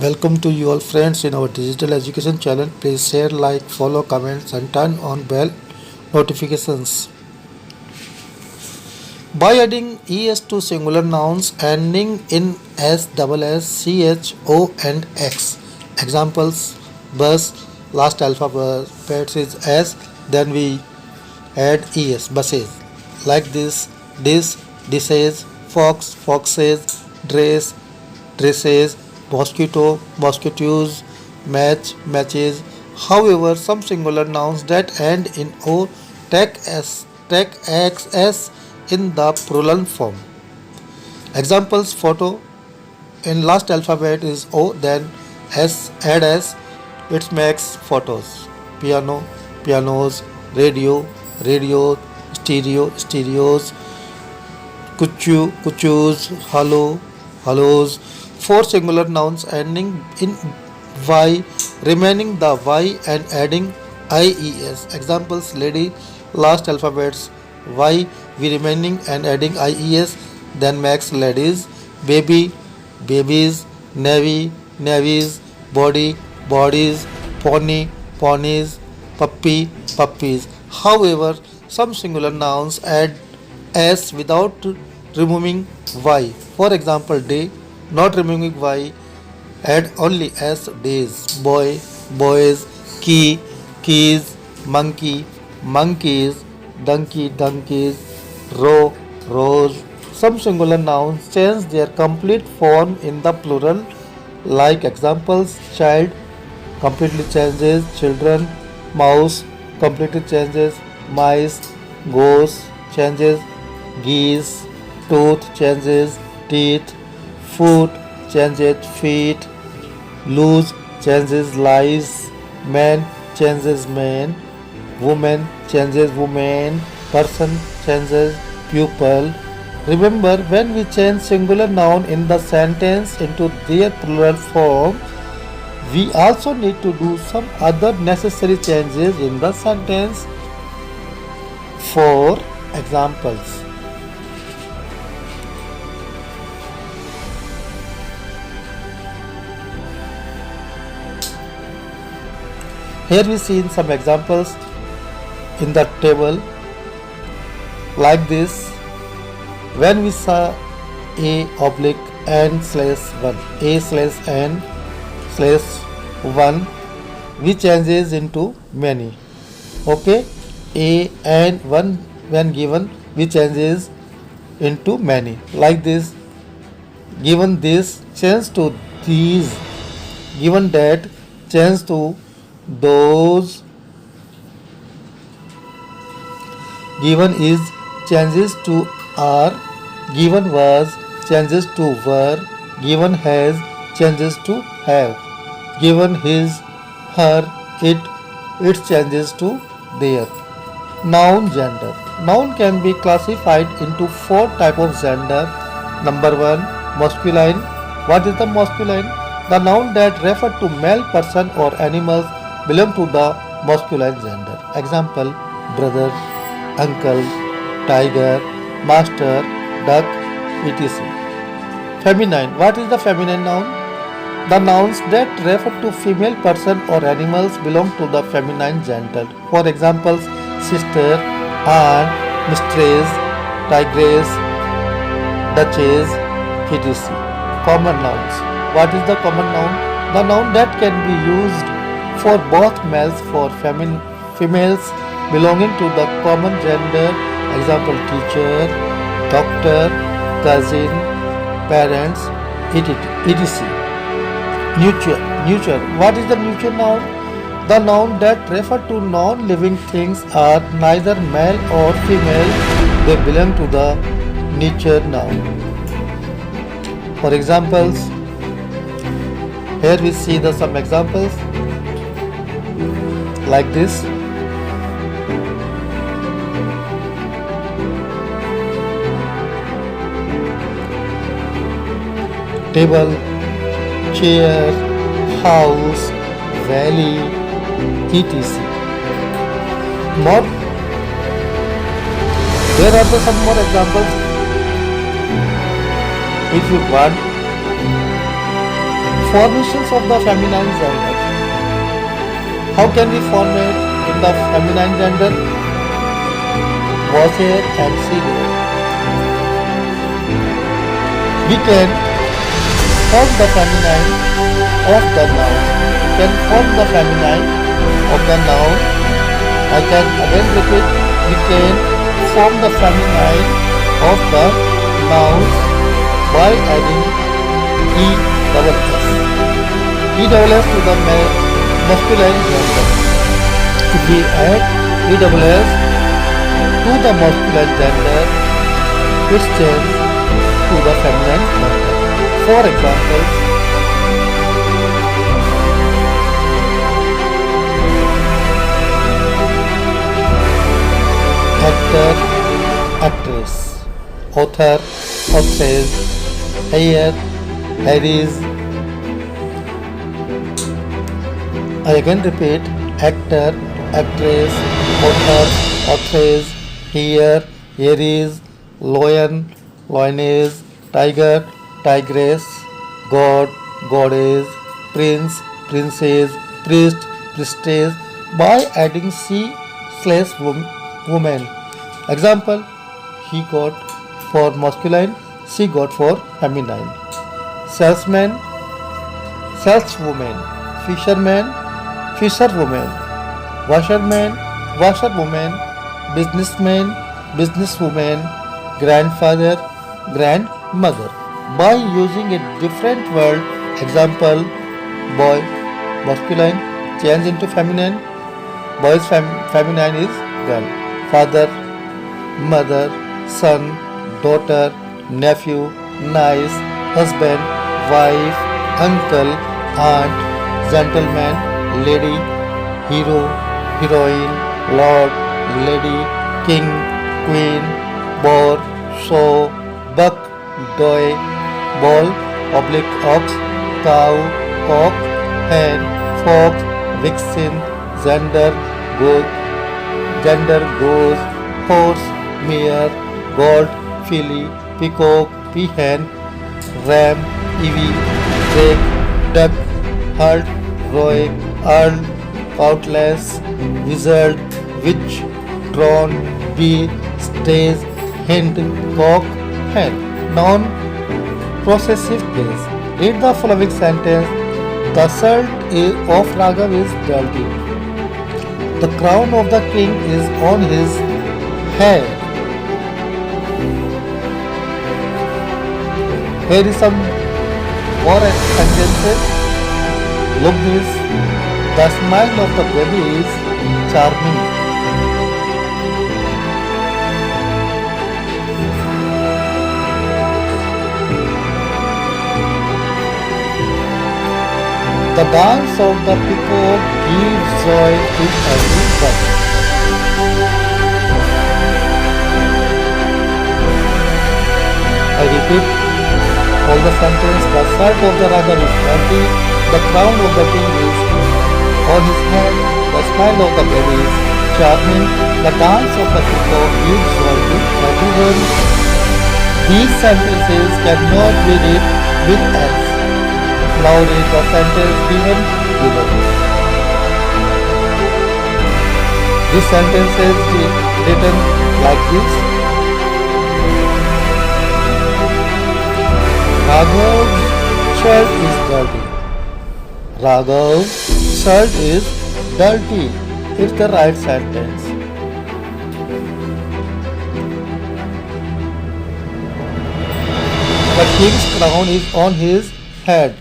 Welcome to you all friends in our digital education channel. Please share, like, follow, comments and turn on bell notifications. By adding es to singular nouns ending in s, double s, ch, o and x. Examples: bus, last alphabet is s, then we add es, buses. Like this, dishes, fox, foxes, dress, dresses, mosquito, mosquitoes, match, matches. However, some singular nouns that end in o take xs in the plural form. Examples: photo, in last alphabet is o, then s, add s, it makes photos. Piano, pianos, radio, radio, stereo, stereos, kuchus, hello, hellos. Four singular nouns ending in y, remaining the y and adding ies. Examples: lady, last alphabets y, we remaining and adding ies, then makes ladies. Baby, babies, navy, navies, body, bodies, pony, ponies, puppy, puppies. However, some singular nouns add s without removing y. For example, day, not removing y, add only s, days. Boy, boys, key, keys, monkey, monkeys, donkey, donkeys, row, rows. Some singular nouns change their complete form in the plural, like examples: child completely changes children, mouse completely changes mice, goose changes geese, tooth changes teeth, foot changes feet, lose changes lies, man changes man, woman changes woman, person changes pupil. Remember, when we change singular noun in the sentence into their plural form, we also need to do some other necessary changes in the sentence. For examples, here we see some examples in the table like this. When we saw a oblique n slash 1, a slash n slash 1, we changes into many. Okay, a and 1 when given, we changes into many. Like this, given this, change to these, given that, change to those, given is, changes to are, given was, changes to were, given has, changes to have, given his, her, it changes to their. Noun gender. Noun can be classified into four types of gender. Number one, masculine. What is the masculine? The noun that refer to male person or animals belong to the masculine gender. Example: brother, uncle, tiger, master, duck, etc. Feminine. What is the feminine noun? The nouns that refer to female person or animals belong to the feminine gender. For examples: sister, aunt, mistress, tigress, duchess, etc. Common nouns. What is the common noun? The noun that can be used for both males for females belonging to the common gender. Example: teacher, doctor, cousin, parents, etc. Neuter. What is the neuter noun? The noun that refer to non-living things are neither male or female. They belong to the neuter noun. For examples, here we see some examples like this. Table, chair, house, valley, etc. More, there are some more examples if you want. Formations of the feminine gender. How can we form it in the feminine gender? Was here and see here. We can form the feminine of the noun. We can form the feminine of the noun. I can again repeat. We can form the feminine of the nouns by adding e double s. E double s to the masculine gender. If we add e double s to the masculine gender, it changes to the feminine gender. For example, actor, actress, author, authoress, heir, heirs. I again repeat: actor, actress, author, authoress, heir, heirs, lion, lioness, tiger, tigress, god, goddess, prince, princess, priest, priestess by adding c slash woman. Example: he got for masculine, she got for feminine. Salesman, saleswoman. Fisherman, fisherwoman. Washerman, washerwoman. Businessman, businesswoman. Grandfather, grandmother. By using a different word, example: boy, masculine, change into feminine. Boy's feminine is girl. Father, mother, son, daughter, nephew, niece, husband, wife, uncle, aunt, gentleman, lady, hero, heroine, lord, lady, king, queen, boar, sow, buck, doe, bull, oblique ox, cow, cock, hen, fox, vixen, gender, goose, horse, mare, goat, filly, peacock, peahen, ram, ivy, drake, duck, hart, roy, earl, cutlass, wizard, witch, drone, bee, stage, hind, cock, hen. Noun possessive case. Read the following sentence. The shirt of Raghav is dirty. The crown of the king is on his head. Here is some more sentences. Look this. The smile of the baby is charming. The dance of the peacock gives joy to everyone. I repeat all the sentence. The shirt of the Raghav is dirty. The crown of the king is on his head. The smile of the baby is charming. The dance of the peacock gives joy to everyone. These sentences cannot be read with S. Now read the sentence given below. This sentence is written like this. Raghav's shirt is dirty. Raghav's shirt is dirty. It's the right sentence. The king's crown is on his head.